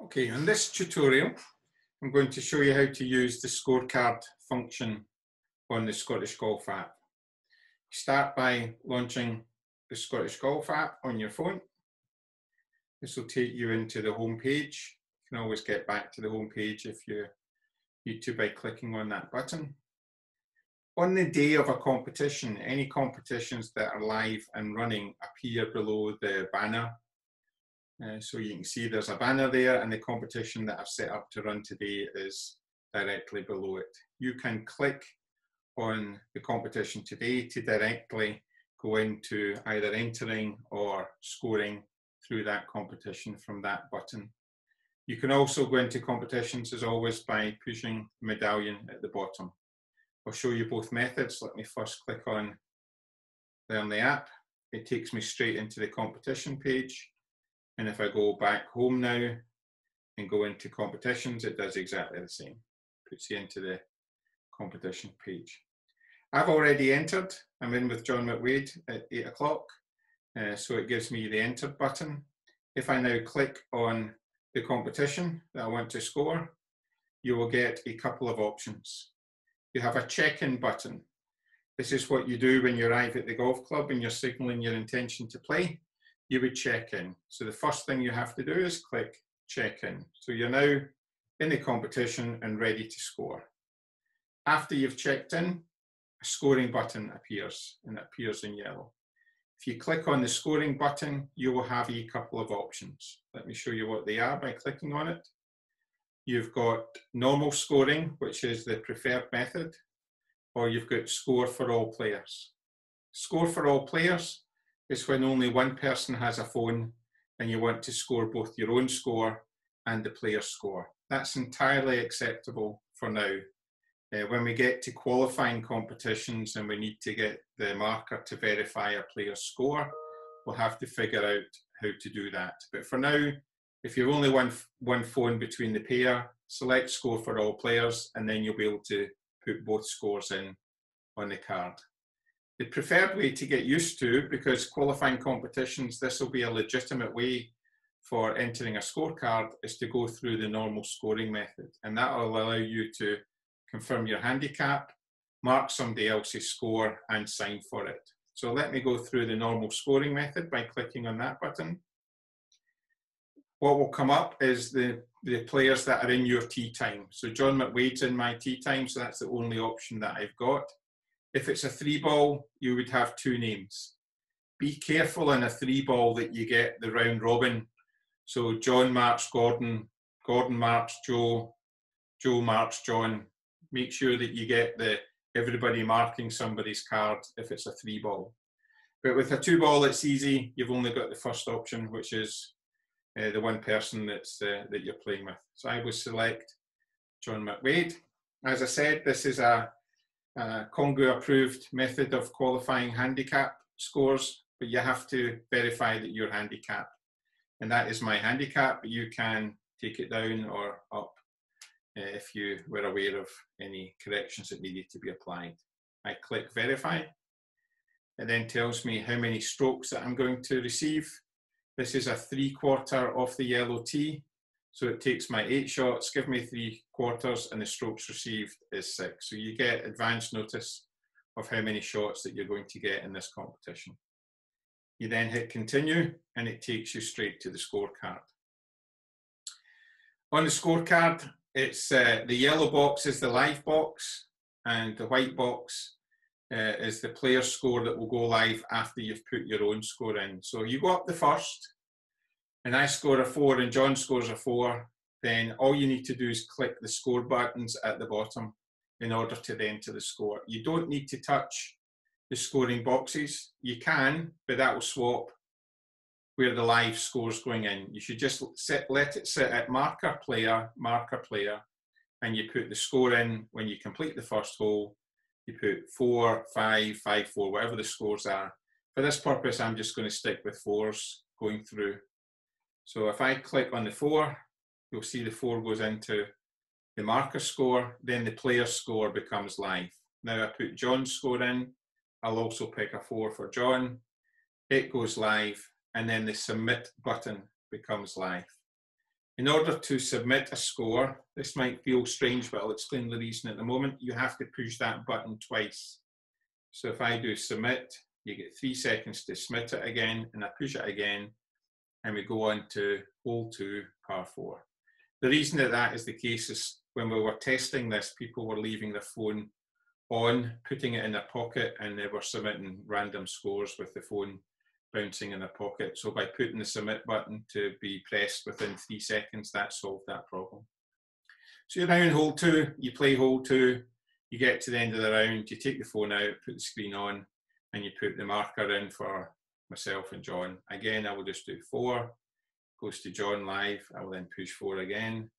Okay, in this tutorial, I'm going to show you how to use the scorecard function on the Scottish Golf app. Start by launching the Scottish Golf app on your phone. This will take you into the home page. You can always get back to the home page if you need to by clicking on that button. On the day of a competition, any competitions that are live and running appear below the banner. So you can see there's a banner there, and the competition that I've set up to run today is directly below it. You can click on the competition today to directly go into either entering or scoring through that competition from that button. You can also go into competitions, as always, by pushing the medallion at the bottom. I'll show you both methods. Let me first click on there on the app. It takes me straight into the competition page. And if I go back home now and go into competitions, it does exactly the same. Puts you into the competition page. I've already entered. I'm in with John McWade at 8 o'clock. So it gives me the enter button. If I now click on the competition that I want to score, you will get a couple of options. You have a check-in button. This is what you do when you arrive at the golf club and you're signaling your intention to play. You would check in. So the first thing you have to do is click check in. So you're now in the competition and ready to score. After you've checked in, a scoring button appears, and it appears in yellow. If you click on the scoring button, you will have a couple of options. Let me show you what they are by clicking on it. You've got normal scoring, which is the preferred method, or you've got score for all players. Score for all players is when only one person has a phone and you want to score both your own score and the player's score. That's entirely acceptable for now. When we get to qualifying competitions and we need to get the marker to verify a player's score, we'll have to figure out how to do that. But for now, if you've only one phone between the pair, select score for all players, and then you'll be able to put both scores in on the card. The preferred way to get used to, because qualifying competitions, this will be a legitimate way for entering a scorecard, is to go through the normal scoring method. And that will allow you to confirm your handicap, mark somebody else's score, and sign for it. So let me go through the normal scoring method by clicking on that button. What will come up is the players that are in your tee time. So John McWade's in my tee time, so that's the only option that I've got. If it's a 3-ball, you would have 2 names. Be careful in a 3-ball that you get the round robin. So John marks Gordon, Gordon marks Joe, Joe marks John. Make sure that you get everybody marking somebody's card if it's a 3-ball. But with a 2-ball, it's easy. You've only got the first option, which is the one person that you're playing with. So I will select John McWade. As I said, this is a Congo approved method of qualifying handicap scores, but you have to verify that your handicap, and that is my handicap. You can take it down or up if you were aware of any corrections that needed to be applied. I click verify. It then tells me how many strokes that I'm going to receive. This is a 3/4 off the yellow tee. So it takes my 8 shots, give me 3/4, and the strokes received is 6. So you get advance notice of how many shots that you're going to get in this competition. You then hit continue, and it takes you straight to the scorecard. On the scorecard, it's the yellow box is the live box, and the white box is the player score that will go live after you've put your own score in. So you go up the first, and I score a 4 and John scores a 4, then all you need to do is click the score buttons at the bottom in order to enter the score. You don't need to touch the scoring boxes. You can, but that will swap where the live score's going in. You should just let it sit at marker player, and you put the score in when you complete the first hole. You put 4, 5, 5, 4, whatever the scores are. For this purpose, I'm just going to stick with 4s going through. So if I click on the 4, you'll see the 4 goes into the marker score, then the player score becomes live. Now I put John's score in, I'll also pick a 4 for John, it goes live, and then the submit button becomes live. In order to submit a score, this might feel strange, but I'll explain the reason in a moment. You have to push that button twice. So if I do submit, you get 3 seconds to submit it again, and I push it again, and we go on to hole 2, par 4. The reason that that is the case is when we were testing this, people were leaving their phone on, putting it in their pocket, and they were submitting random scores with the phone bouncing in their pocket. So by putting the submit button to be pressed within 3 seconds, that solved that problem. So you're now in hole 2, you play hole 2, you get to the end of the round, you take the phone out, put the screen on, and you put the marker in for myself and John. Again, I will just do 4, goes to John live, I will then push 4 again,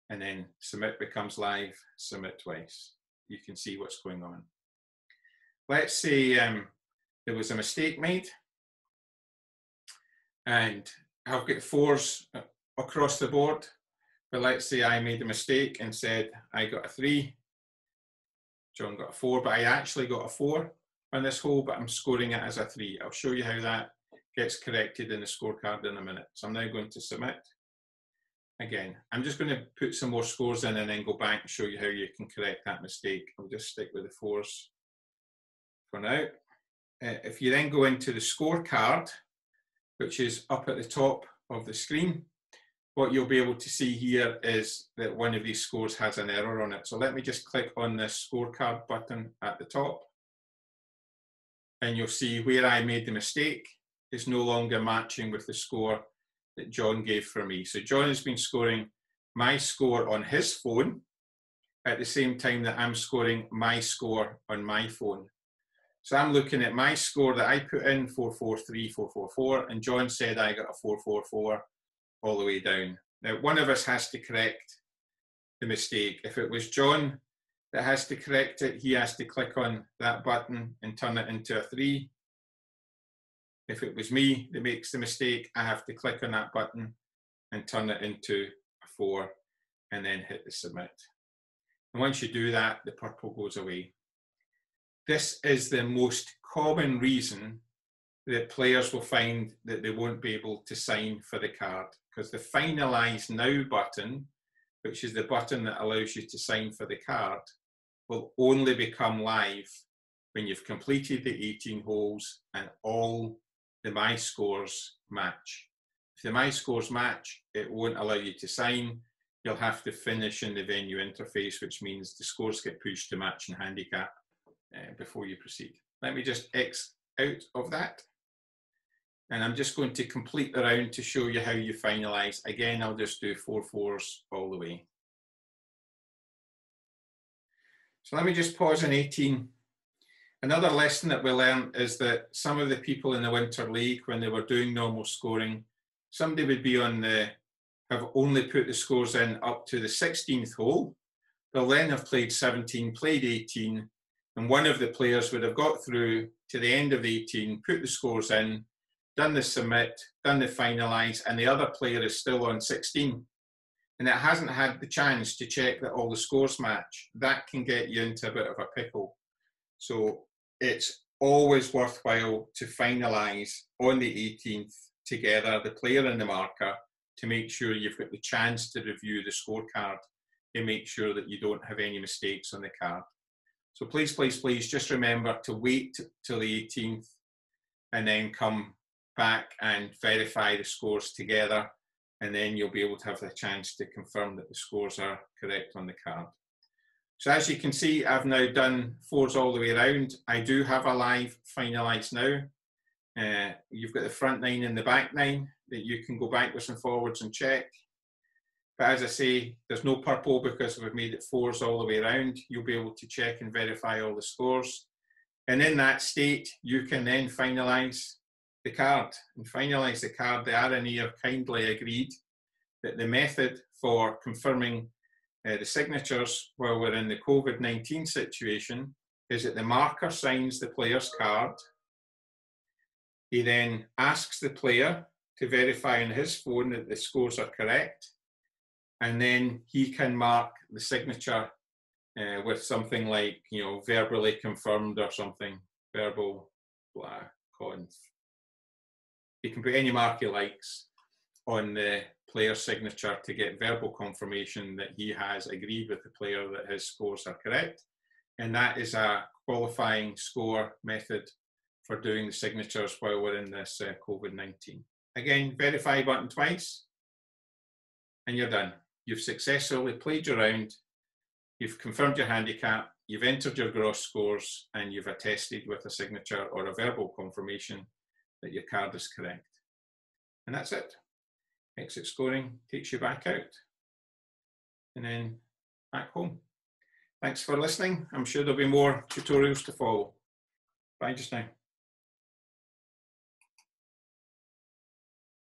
and then submit becomes live, submit twice. You can see what's going on. Let's say there was a mistake made, and I've got 4s across the board, but let's say I made a mistake and said I got a 3, John got a 4, but I actually got a 4 on this hole, but I'm scoring it as a 3. I'll show you how that gets corrected in the scorecard in a minute. So I'm now going to submit. Again, I'm just going to put some more scores in and then go back and show you how you can correct that mistake. I'll just stick with the 4s for now. If you then go into the scorecard, which is up at the top of the screen, what you'll be able to see here is that one of these scores has an error on it. So let me just click on this scorecard button at the top, and you'll see where I made the mistake is no longer matching with the score that John gave for me. So John has been scoring my score on his phone at the same time that I'm scoring my score on my phone. So I'm looking at my score that I put in, 443, 444, and John said I got a 444 all the way down. Now, one of us has to correct the mistake. If it was John that has to correct it, he has to click on that button and turn it into a 3. If it was me that makes the mistake, I have to click on that button and turn it into a 4 and then hit the submit. And once you do that, the purple goes away. This is the most common reason that players will find that they won't be able to sign for the card, because the Finalise Now button, which is the button that allows you to sign for the card, will only become live when you've completed the 18 holes and all the My Scores match. If the My Scores match, it won't allow you to sign. You'll have to finish in the venue interface, which means the scores get pushed to match and handicap before you proceed. Let me just X out of that. And I'm just going to complete the round to show you how you finalise. Again, I'll just do 4 4s all the way. So let me just pause on 18. Another lesson that we learned is that some of the people in the Winter League, when they were doing normal scoring, somebody would be on the, have only put the scores in up to the 16th hole. They'll then have played 17, played 18, and one of the players would have got through to the end of 18, put the scores in, done the submit, done the finalise, and the other player is still on 16. And it hasn't had the chance to check that all the scores match. That can get you into a bit of a pickle. So it's always worthwhile to finalise on the 18th together, the player and the marker, to make sure you've got the chance to review the scorecard and make sure that you don't have any mistakes on the card. So please, please, please just remember to wait till the 18th and then come back and verify the scores together, and then you'll be able to have the chance to confirm that the scores are correct on the card. So as you can see, I've now done 4s all the way around. I do have a live Finalise Now. You've got the front 9 and the back 9 that you can go backwards and forwards and check. But as I say, there's no purple because we've made it 4s all the way around. You'll be able to check and verify all the scores. And in that state, you can then finalise the card. And finalise the card, the R&A have kindly agreed that the method for confirming the signatures while we're in the COVID-19 situation is that the marker signs the player's card. He then asks the player to verify on his phone that the scores are correct. And then he can mark the signature with something like, you know, verbally confirmed or something, verbal, blah, conf. He can put any mark he likes on the player's signature to get verbal confirmation that he has agreed with the player that his scores are correct. And that is a qualifying score method for doing the signatures while we're in this COVID-19. Again, verify button twice, and you're done. You've successfully played your round, you've confirmed your handicap, you've entered your gross scores, and you've attested with a signature or a verbal confirmation that your card is correct. And that's it. Exit scoring takes you back out and then back home. Thanks for listening. I'm sure there'll be more tutorials to follow. Bye just now.